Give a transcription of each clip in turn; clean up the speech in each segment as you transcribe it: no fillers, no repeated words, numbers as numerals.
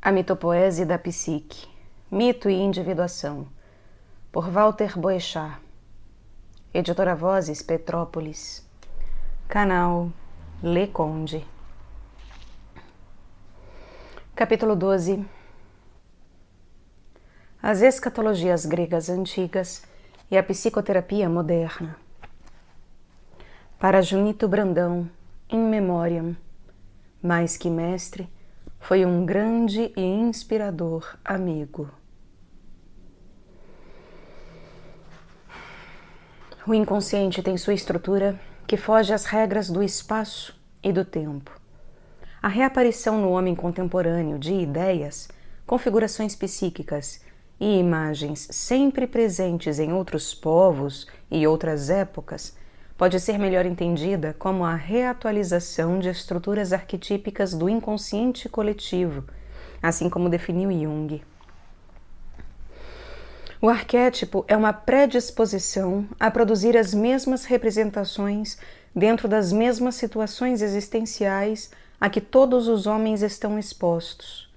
A mitopoese da psique, mito e individuação, por Walter Boechat, editora Vozes, Petrópolis, canal Le Conde. Capítulo 12. As escatologias gregas antigas e a psicoterapia moderna. Para Junito Brandão, in memoriam, mais que mestre, foi um grande e inspirador amigo. O inconsciente tem sua estrutura que foge às regras do espaço e do tempo. A reaparição no homem contemporâneo de ideias, configurações psíquicas e imagens sempre presentes em outros povos e outras épocas pode ser melhor entendida como a reatualização de estruturas arquetípicas do inconsciente coletivo, assim como definiu Jung. O arquétipo é uma predisposição a produzir as mesmas representações dentro das mesmas situações existenciais a que todos os homens estão expostos.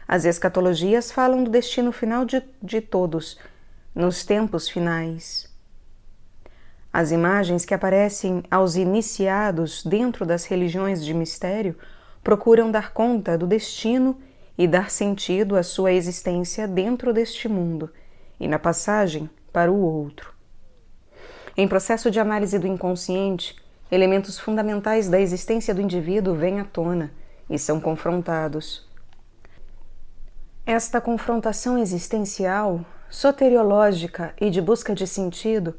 As escatologias falam do destino final de todos, nos tempos finais. As imagens que aparecem aos iniciados dentro das religiões de mistério procuram dar conta do destino e dar sentido à sua existência dentro deste mundo e na passagem para o outro. Em processo de análise do inconsciente, elementos fundamentais da existência do indivíduo vêm à tona e são confrontados. Esta confrontação existencial, soteriológica e de busca de sentido,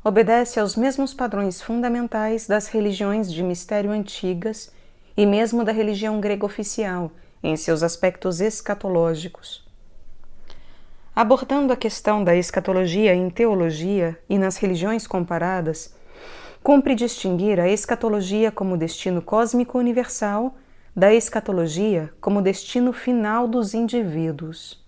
obedece aos mesmos padrões fundamentais das religiões de mistério antigas e mesmo da religião grega oficial, em seus aspectos escatológicos. Abordando a questão da escatologia em teologia e nas religiões comparadas, cumpre distinguir a escatologia como destino cósmico universal da escatologia como destino final dos indivíduos.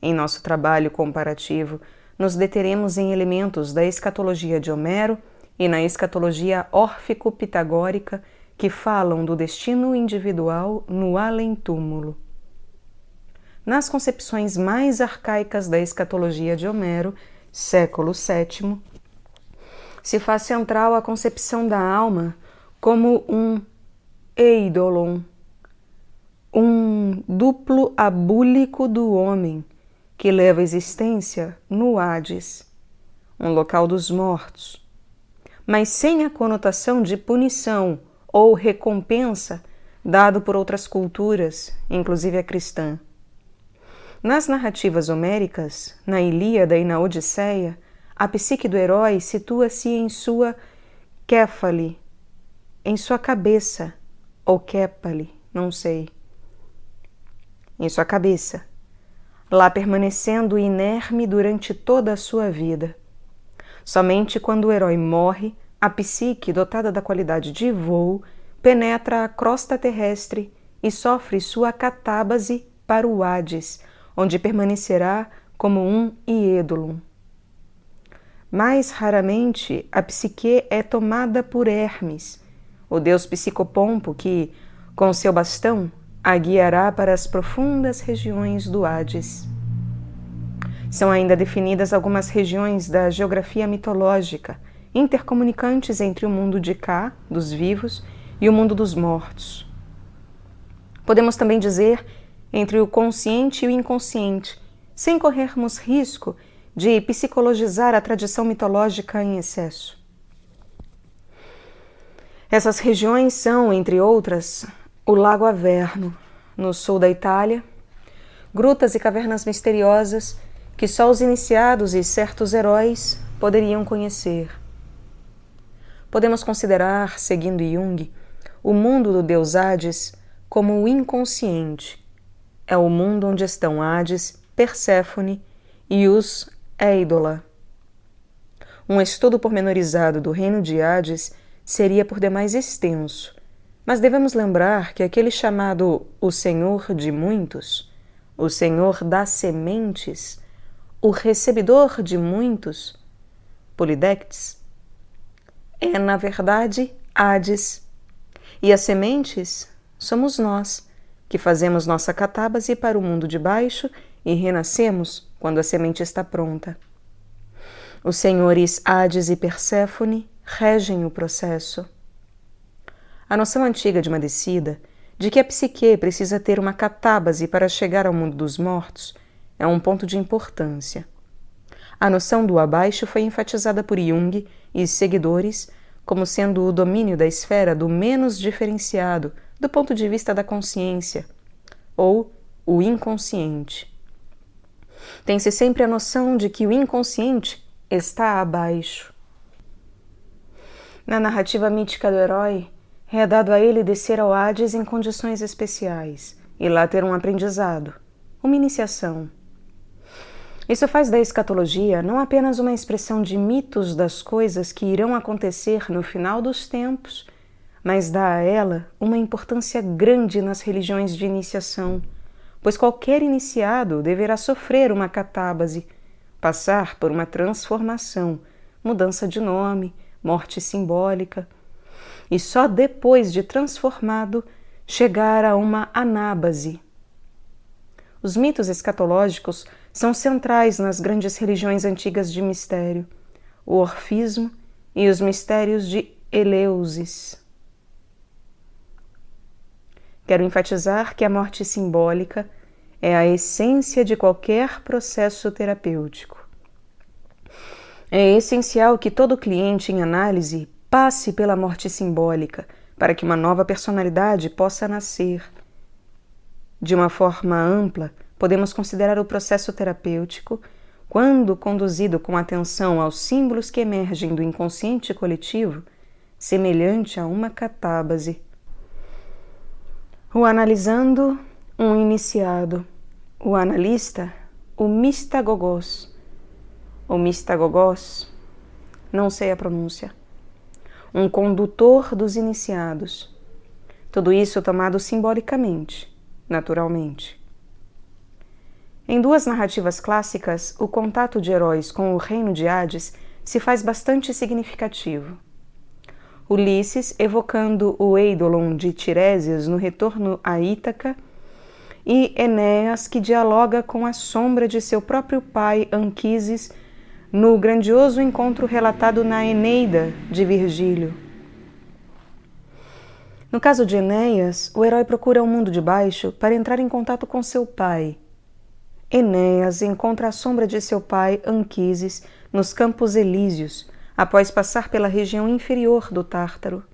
Em nosso trabalho comparativo, nos deteremos em elementos da escatologia de Homero e na escatologia órfico-pitagórica que falam do destino individual no além-túmulo. Nas concepções mais arcaicas da escatologia de Homero, século VII, se faz central a concepção da alma como um eidolon, um duplo abúlico do homem, que leva a existência no Hades, um local dos mortos, mas sem a conotação de punição ou recompensa dado por outras culturas, inclusive a cristã. Nas narrativas homéricas, na Ilíada e na Odisseia, a psique do herói situa-se em sua kéfale, em sua cabeça, ou képale, Não sei. Em sua cabeça, lá permanecendo inerme durante toda a sua vida. Somente quando o herói morre, a psique, dotada da qualidade de voo, penetra a crosta terrestre e sofre sua catábase para o Hades, onde permanecerá como um ídolo. Mais raramente, a psique é tomada por Hermes, o deus psicopompo que, com seu bastão, a guiará para as profundas regiões do Hades. São ainda definidas algumas regiões da geografia mitológica, intercomunicantes entre o mundo de cá, dos vivos, e o mundo dos mortos. Podemos também dizer entre o consciente e o inconsciente, sem corrermos risco de psicologizar a tradição mitológica em excesso. Essas regiões são, entre outras, o Lago Averno, no sul da Itália, grutas e cavernas misteriosas que só os iniciados e certos heróis poderiam conhecer. Podemos considerar, seguindo Jung, o mundo do deus Hades como o inconsciente. É o mundo onde estão Hades, Perséfone e os Eidola. Um estudo pormenorizado do reino de Hades seria por demais extenso, mas devemos lembrar que aquele chamado o Senhor de muitos, o Senhor das sementes, o recebedor de muitos, Polidectes, é na verdade Hades, e as sementes somos nós, que fazemos nossa catábase para o mundo de baixo e renascemos quando a semente está pronta. Os senhores Hades e Perséfone regem o processo. A noção antiga de uma descida, de que a psique precisa ter uma catábase para chegar ao mundo dos mortos, é um ponto de importância. A noção do abaixo foi enfatizada por Jung e seguidores como sendo o domínio da esfera do menos diferenciado do ponto de vista da consciência, ou o inconsciente. Tem-se sempre a noção de que o inconsciente está abaixo. Na narrativa mítica do herói, é dado a ele descer ao Hades em condições especiais e lá ter um aprendizado, uma iniciação. Isso faz da escatologia não apenas uma expressão de mitos das coisas que irão acontecer no final dos tempos, mas dá a ela uma importância grande nas religiões de iniciação, pois qualquer iniciado deverá sofrer uma catábase, passar por uma transformação, mudança de nome, morte simbólica, e só depois de transformado chegar a uma anábase. Os mitos escatológicos são centrais nas grandes religiões antigas de mistério, o orfismo e os mistérios de Eleusis. Quero enfatizar que a morte simbólica é a essência de qualquer processo terapêutico. É essencial que todo cliente em análise passe pela morte simbólica para que uma nova personalidade possa nascer. De uma forma ampla, podemos considerar o processo terapêutico, quando conduzido com atenção aos símbolos que emergem do inconsciente coletivo, semelhante a uma catábase. O analisando, um iniciado. O analista, o mistagogos. O mistagogos, não sei a pronúncia. Um condutor dos iniciados. Tudo isso tomado simbolicamente, naturalmente. Em duas narrativas clássicas, o contato de heróis com o reino de Hades se faz bastante significativo. Ulisses evocando o Eidolon de Tiresias no retorno a Ítaca e Enéas que dialoga com a sombra de seu próprio pai Anquises no grandioso encontro relatado na Eneida de Virgílio. No caso de Enéas, o herói procura o mundo de baixo para entrar em contato com seu pai. Enéas encontra a sombra de seu pai Anquises nos Campos Elíseos, após passar pela região inferior do Tártaro.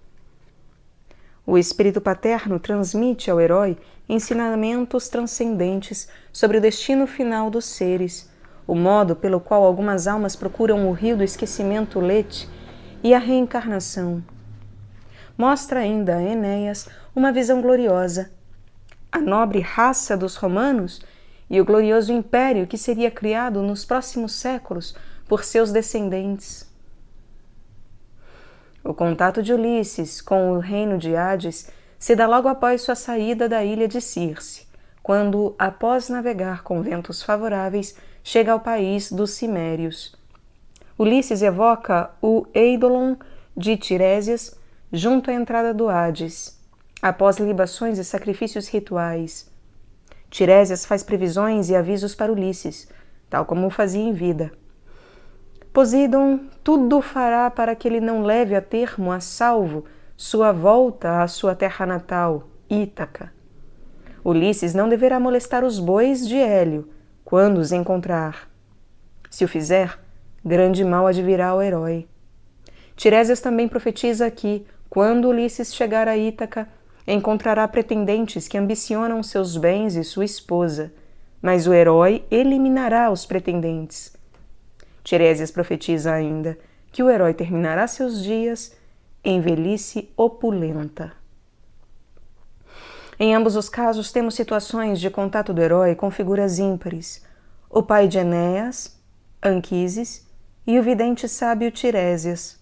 O espírito paterno transmite ao herói ensinamentos transcendentes sobre o destino final dos seres, o modo pelo qual algumas almas procuram o rio do esquecimento Lete e a reencarnação. Mostra ainda a Enéas uma visão gloriosa, a nobre raça dos romanos e o glorioso império que seria criado nos próximos séculos por seus descendentes. O contato de Ulisses com o reino de Hades se dá logo após sua saída da ilha de Circe, quando, após navegar com ventos favoráveis, chega ao país dos Cimérios. Ulisses evoca o Eidolon de Tirésias junto à entrada do Hades, após libações e sacrifícios rituais. Tirésias faz previsões e avisos para Ulisses, tal como o fazia em vida. Poseidon tudo fará para que ele não leve a termo a salvo sua volta à sua terra natal, Ítaca. Ulisses não deverá molestar os bois de Hélio quando os encontrar. Se o fizer, grande mal advirá ao herói. Tirésias também profetiza que, quando Ulisses chegar a Ítaca, encontrará pretendentes que ambicionam seus bens e sua esposa, mas o herói eliminará os pretendentes. Tirésias profetiza ainda que o herói terminará seus dias em velhice opulenta. Em ambos os casos, temos situações de contato do herói com figuras ímpares, o pai de Enéas, Anquises, e o vidente sábio Tirésias.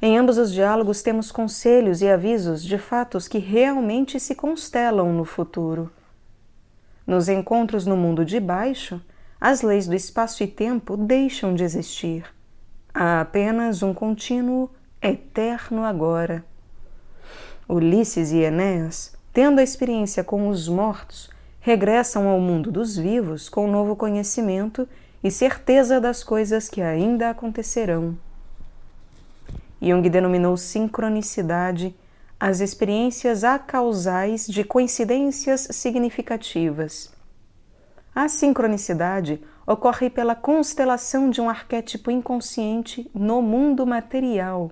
Em ambos os diálogos temos conselhos e avisos de fatos que realmente se constelam no futuro. Nos encontros no mundo de baixo, as leis do espaço e tempo deixam de existir. Há apenas um contínuo, eterno agora. Ulisses e Enéas, tendo a experiência com os mortos, regressam ao mundo dos vivos com novo conhecimento e certeza das coisas que ainda acontecerão. Jung denominou sincronicidade as experiências acausais de coincidências significativas. A sincronicidade ocorre pela constelação de um arquétipo inconsciente no mundo material.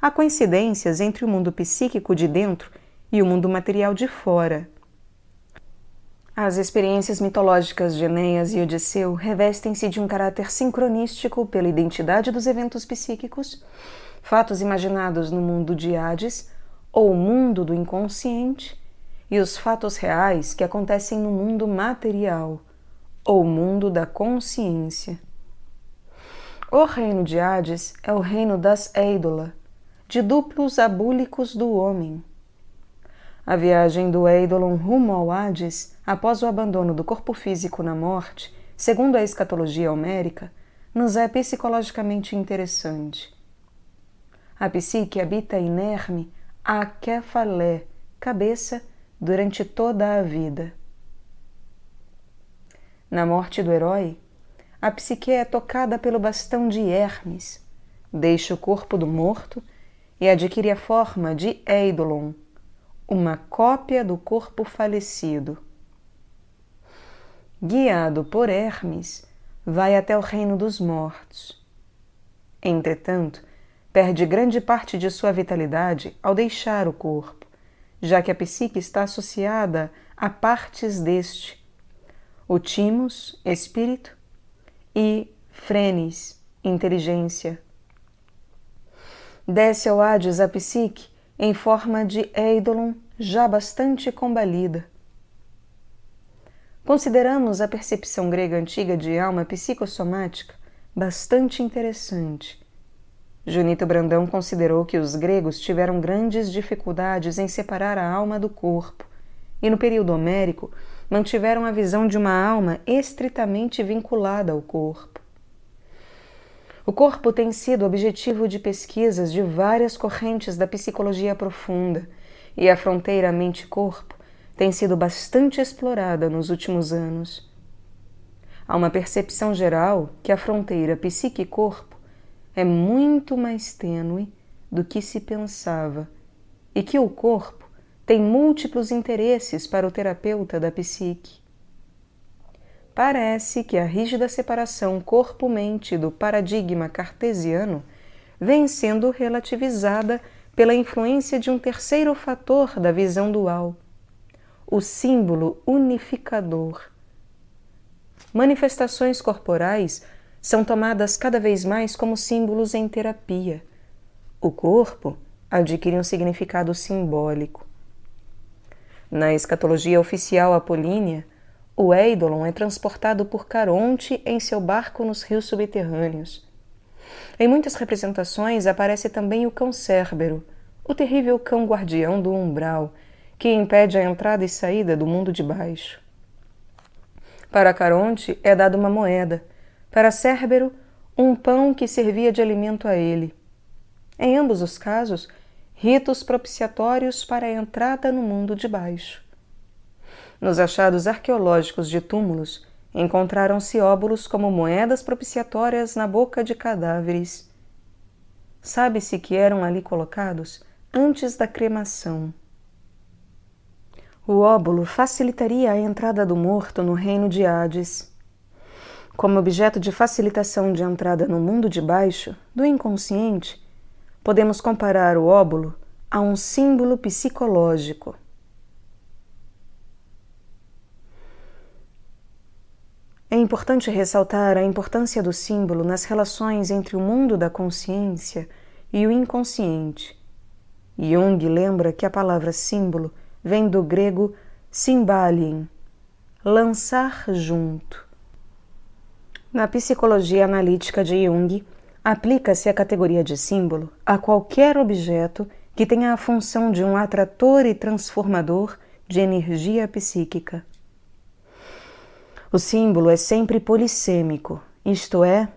Há coincidências entre o mundo psíquico de dentro e o mundo material de fora. As experiências mitológicas de Enéas e Odisseu revestem-se de um caráter sincronístico pela identidade dos eventos psíquicos, fatos imaginados no mundo de Hades ou mundo do inconsciente, e os fatos reais que acontecem no mundo material ou mundo da consciência. O reino de Hades é o reino das Eidola, de duplos abúlicos do homem. A viagem do Eidolon rumo ao Hades, após o abandono do corpo físico na morte, segundo a escatologia homérica, nos é psicologicamente interessante. A psique habita inerme a Kefalé, cabeça, durante toda a vida. Na morte do herói, a psique é tocada pelo bastão de Hermes, deixa o corpo do morto e adquire a forma de Eidolon, uma cópia do corpo falecido. Guiado por Hermes, vai até o reino dos mortos. Entretanto, perde grande parte de sua vitalidade ao deixar o corpo, já que a psique está associada a partes deste, o timos, espírito, e phrenes, inteligência. Desce ao Hades a psique em forma de Eidolon já bastante combalida. Consideramos a percepção grega antiga de alma psicossomática bastante interessante. Junito Brandão considerou que os gregos tiveram grandes dificuldades em separar a alma do corpo e, no período homérico, mantiveram a visão de uma alma estritamente vinculada ao corpo. O corpo tem sido objetivo de pesquisas de várias correntes da psicologia profunda, e a fronteira mente-corpo tem sido bastante explorada nos últimos anos. Há uma percepção geral que a fronteira psique-corpo é muito mais tênue do que se pensava e que o corpo tem múltiplos interesses para o terapeuta da psique. Parece que a rígida separação corpo-mente do paradigma cartesiano vem sendo relativizada pela influência de um terceiro fator da visão dual, o símbolo unificador. Manifestações corporais são tomadas cada vez mais como símbolos em terapia. O corpo adquire um significado simbólico. Na escatologia oficial apolínea, o Eidolon é transportado por Caronte em seu barco nos rios subterrâneos. Em muitas representações aparece também o cão Cérbero, o terrível cão guardião do umbral, que impede a entrada e saída do mundo de baixo. Para Caronte é dada uma moeda, para Cérbero, um pão que servia de alimento a ele. Em ambos os casos, ritos propiciatórios para a entrada no mundo de baixo. Nos achados arqueológicos de túmulos, encontraram-se óbulos como moedas propiciatórias na boca de cadáveres. Sabe-se que eram ali colocados antes da cremação. O óbulo facilitaria a entrada do morto no reino de Hades. Como objeto de facilitação de entrada no mundo de baixo, do inconsciente, podemos comparar o óbulo a um símbolo psicológico. É importante ressaltar a importância do símbolo nas relações entre o mundo da consciência e o inconsciente. Jung lembra que a palavra símbolo vem do grego symbalien, lançar junto. Na psicologia analítica de Jung, aplica-se a categoria de símbolo a qualquer objeto que tenha a função de um atrator e transformador de energia psíquica. O símbolo é sempre polissêmico, isto é,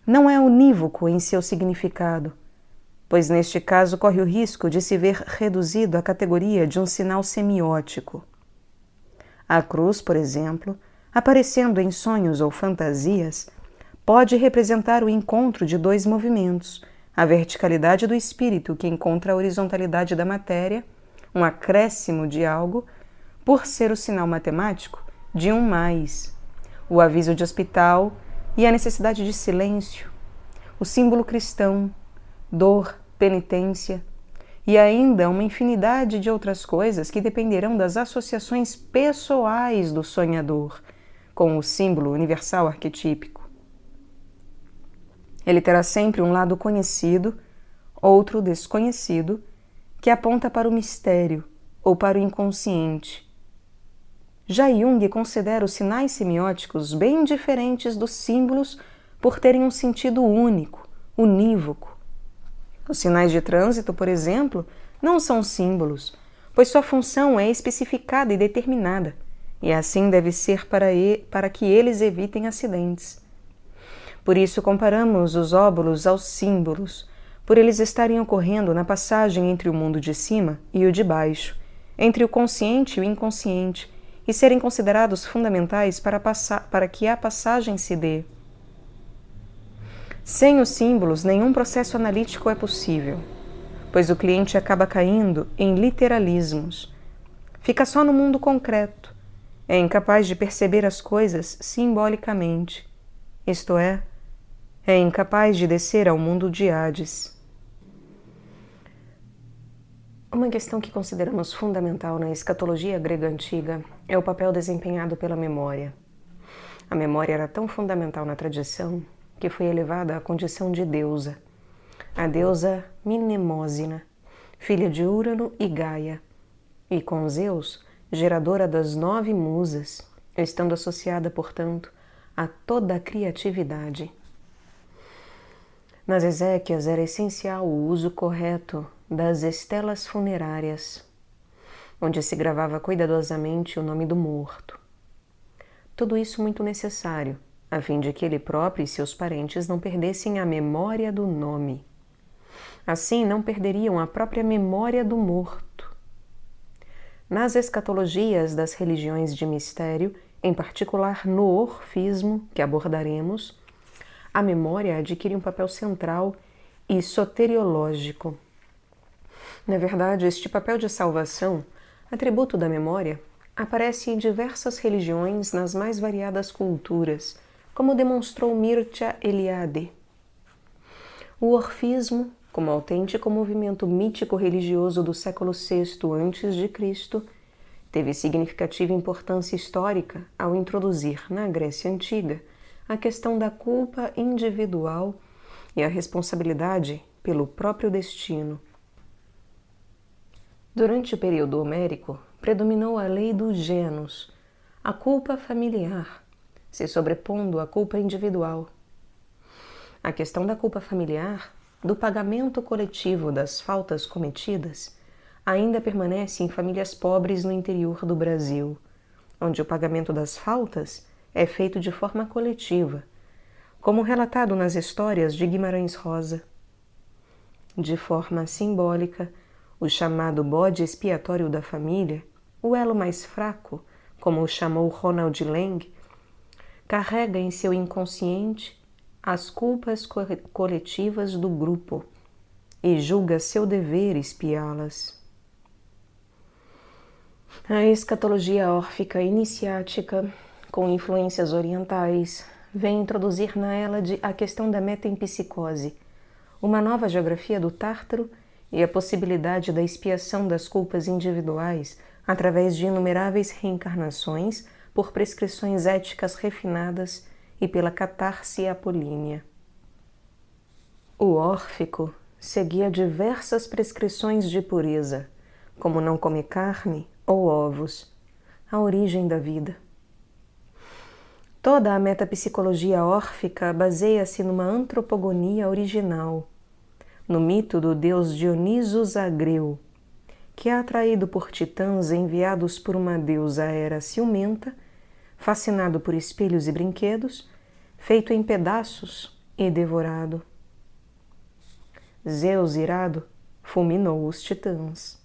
não é unívoco em seu significado, pois neste caso corre o risco de se ver reduzido à categoria de um sinal semiótico. A cruz, por exemplo, aparecendo em sonhos ou fantasias, pode representar o encontro de dois movimentos, a verticalidade do espírito que encontra a horizontalidade da matéria, um acréscimo de algo, por ser o sinal matemático de um mais, o aviso de hospital e a necessidade de silêncio, o símbolo cristão, dor, penitência e ainda uma infinidade de outras coisas que dependerão das associações pessoais do sonhador com o símbolo universal arquetípico. Ele terá sempre um lado conhecido, outro desconhecido, que aponta para o mistério ou para o inconsciente. Já Jung considera os sinais semióticos bem diferentes dos símbolos por terem um sentido único, unívoco. Os sinais de trânsito, por exemplo, não são símbolos, pois sua função é especificada e determinada, e assim deve ser para que eles evitem acidentes. Por isso comparamos os óbulos aos símbolos, por eles estarem ocorrendo na passagem entre o mundo de cima e o de baixo, entre o consciente e o inconsciente, e serem considerados fundamentais para que a passagem se dê. Sem os símbolos, nenhum processo analítico é possível, pois o cliente acaba caindo em literalismos. Fica só no mundo concreto, é incapaz de perceber as coisas simbolicamente, isto é incapaz de descer ao mundo de Hades. Uma questão que consideramos fundamental na escatologia grega antiga é o papel desempenhado pela memória. A memória era tão fundamental na tradição que foi elevada à condição de deusa. A deusa Mnemósina, filha de Urano e Gaia, e com Zeus, geradora das 9 musas, estando associada, portanto, a toda a criatividade. Nas exéquias era essencial o uso correto das estelas funerárias, onde se gravava cuidadosamente o nome do morto. Tudo isso muito necessário, a fim de que ele próprio e seus parentes não perdessem a memória do nome. Assim, não perderiam a própria memória do morto. Nas escatologias das religiões de mistério, em particular no orfismo, que abordaremos, a memória adquire um papel central e soteriológico. Na verdade, este papel de salvação, atributo da memória, aparece em diversas religiões nas mais variadas culturas, como demonstrou Mircea Eliade. O orfismo, como autêntico movimento mítico-religioso do século VI a.C., teve significativa importância histórica ao introduzir na Grécia Antiga a questão da culpa individual e a responsabilidade pelo próprio destino. Durante o período homérico, predominou a lei do gênus, a culpa familiar, se sobrepondo à culpa individual. A questão da culpa familiar, do pagamento coletivo das faltas cometidas, ainda permanece em famílias pobres no interior do Brasil, onde o pagamento das faltas é feito de forma coletiva, como relatado nas histórias de Guimarães Rosa. De forma simbólica, o chamado bode expiatório da família, o elo mais fraco, como o chamou Ronald Lang, carrega em seu inconsciente as culpas coletivas do grupo e julga seu dever espiá-las. A escatologia órfica iniciática, com influências orientais, vem introduzir na Hélade a questão da metempsicose, uma nova geografia do Tártaro e a possibilidade da expiação das culpas individuais através de inumeráveis reencarnações por prescrições éticas refinadas e pela catarse apolínea. O órfico seguia diversas prescrições de pureza, como não comer carne ou ovos, a origem da vida. Toda a metapsicologia órfica baseia-se numa antropogonia original, no mito do deus Dioniso Zagreu, que é atraído por titãs enviados por uma deusa Hera ciumenta, fascinado por espelhos e brinquedos, feito em pedaços e devorado. Zeus, irado, fulminou os titãs.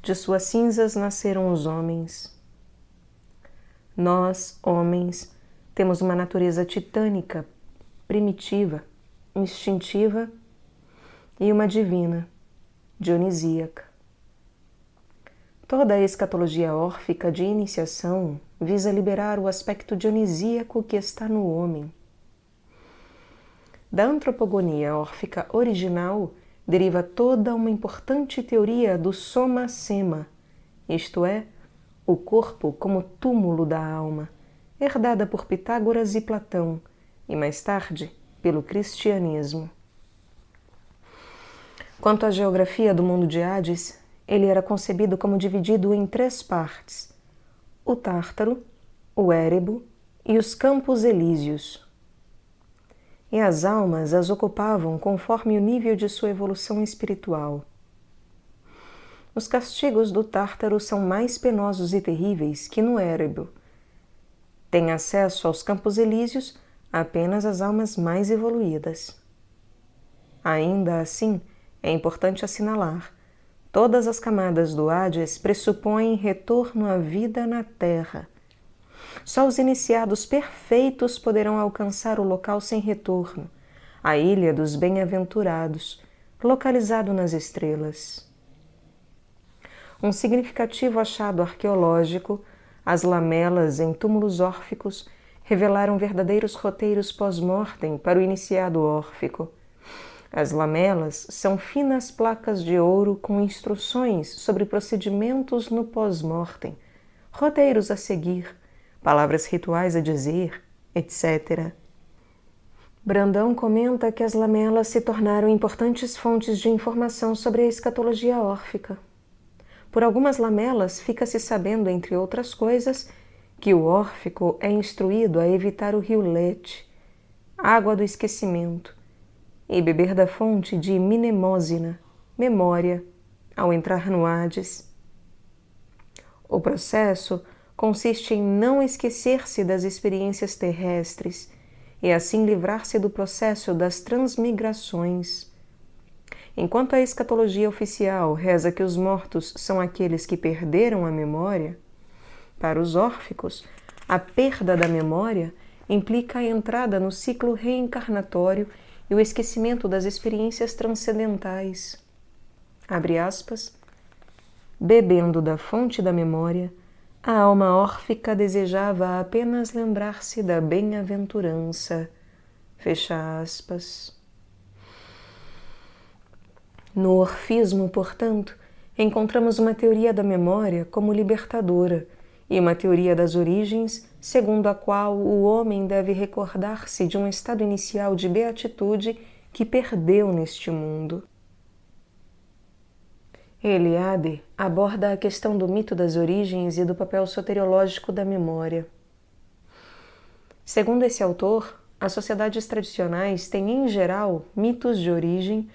De suas cinzas nasceram os homens. Nós, homens, temos uma natureza titânica, primitiva, instintiva e uma divina, dionisíaca. Toda a escatologia órfica de iniciação visa liberar o aspecto dionisíaco que está no homem. Da antropogonia órfica original deriva toda uma importante teoria do soma-sema, isto é, o corpo como túmulo da alma, herdada por Pitágoras e Platão, e mais tarde pelo cristianismo. Quanto à geografia do mundo de Hades, ele era concebido como dividido em 3 partes: o Tártaro, o Érebo e os Campos Elíseos. E as almas as ocupavam conforme o nível de sua evolução espiritual. Os castigos do Tártaro são mais penosos e terríveis que no Érebo. Tem acesso aos Campos Elíseos apenas as almas mais evoluídas. Ainda assim, é importante assinalar: todas as camadas do Hades pressupõem retorno à vida na Terra. Só os iniciados perfeitos poderão alcançar o local sem retorno, a Ilha dos Bem-aventurados, localizado nas estrelas. Um significativo achado arqueológico, as lamelas em túmulos órficos revelaram verdadeiros roteiros pós-mortem para o iniciado órfico. As lamelas são finas placas de ouro com instruções sobre procedimentos no pós-mortem, roteiros a seguir, palavras rituais a dizer, etc. Brandão comenta que as lamelas se tornaram importantes fontes de informação sobre a escatologia órfica. Por algumas lamelas fica-se sabendo, entre outras coisas, que o órfico é instruído a evitar o rio Lete, água do esquecimento, e beber da fonte de Mnemosina, memória, ao entrar no Hades. O processo consiste em não esquecer-se das experiências terrestres e assim livrar-se do processo das transmigrações. Enquanto a escatologia oficial reza que os mortos são aqueles que perderam a memória, para os órficos, a perda da memória implica a entrada no ciclo reencarnatório e o esquecimento das experiências transcendentais. Abre aspas. Bebendo da fonte da memória, a alma órfica desejava apenas lembrar-se da bem-aventurança. Fecha aspas. No orfismo, portanto, encontramos uma teoria da memória como libertadora e uma teoria das origens, segundo a qual o homem deve recordar-se de um estado inicial de beatitude que perdeu neste mundo. Eliade aborda a questão do mito das origens e do papel soteriológico da memória. Segundo esse autor, as sociedades tradicionais têm, em geral, mitos de origem,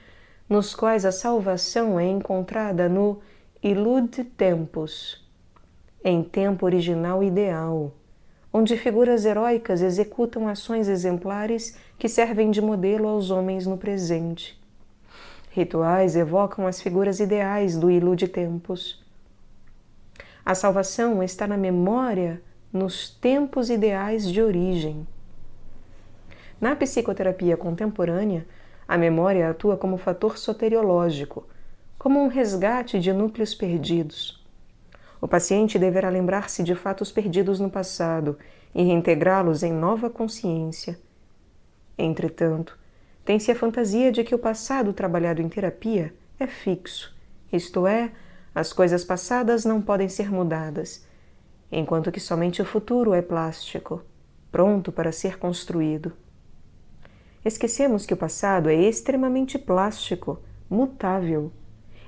nos quais a salvação é encontrada no Illud Tempus, em tempo original ideal, onde figuras heróicas executam ações exemplares que servem de modelo aos homens no presente. Rituais evocam as figuras ideais do Illud Tempus. A salvação está na memória nos tempos ideais de origem. Na psicoterapia contemporânea, a memória atua como fator soteriológico, como um resgate de núcleos perdidos. O paciente deverá lembrar-se de fatos perdidos no passado e reintegrá-los em nova consciência. Entretanto, tem-se a fantasia de que o passado trabalhado em terapia é fixo, isto é, as coisas passadas não podem ser mudadas, enquanto que somente o futuro é plástico, pronto para ser construído. Esquecemos que o passado é extremamente plástico, mutável.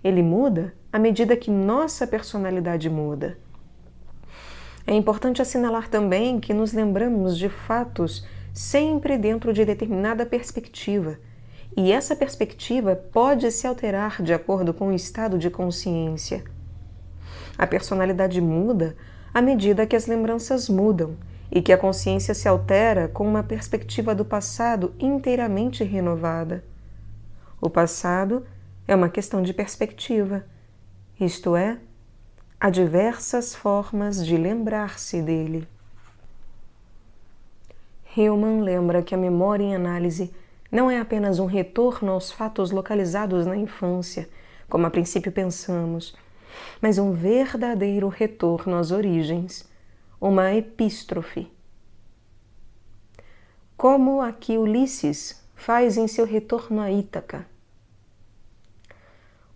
Ele muda à medida que nossa personalidade muda. É importante assinalar também que nos lembramos de fatos sempre dentro de determinada perspectiva, e essa perspectiva pode se alterar de acordo com o estado de consciência. A personalidade muda à medida que as lembranças mudam e que a consciência se altera com uma perspectiva do passado inteiramente renovada. O passado é uma questão de perspectiva, isto é, há diversas formas de lembrar-se dele. Hillman lembra que a memória em análise não é apenas um retorno aos fatos localizados na infância, como a princípio pensamos, mas um verdadeiro retorno às origens, uma epístrofe. Como a que Ulisses faz em seu retorno a Ítaca.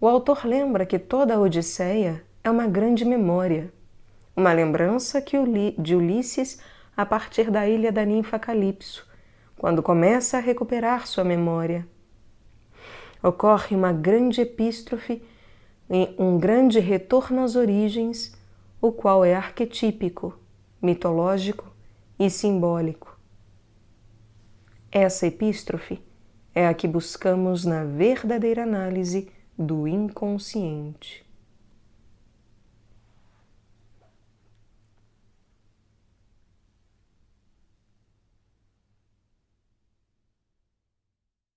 O autor lembra que toda a Odisseia é uma grande memória, uma lembrança de Ulisses a partir da ilha da ninfa Calipso, quando começa a recuperar sua memória. Ocorre uma grande epístrofe, um grande retorno às origens, o qual é arquetípico, mitológico e simbólico. Essa epístrofe é a que buscamos na verdadeira análise do inconsciente.